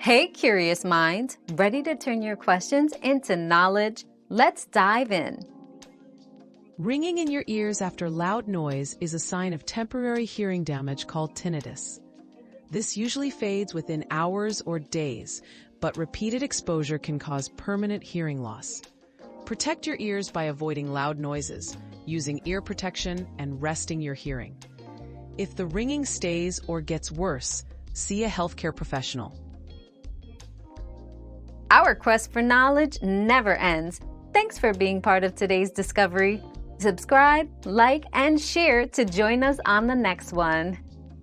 Hey, curious minds, ready to turn your questions into knowledge? Let's dive in. Ringing in your ears after loud noise is a sign of temporary hearing damage called tinnitus. This usually fades within hours or days, but repeated exposure can cause permanent hearing loss. Protect your ears by avoiding loud noises, using ear protection, and resting your hearing. If the ringing stays or gets worse, see a healthcare professional. Our quest for knowledge never ends. Thanks for being part of today's discovery. Subscribe, like, and share to join us on the next one.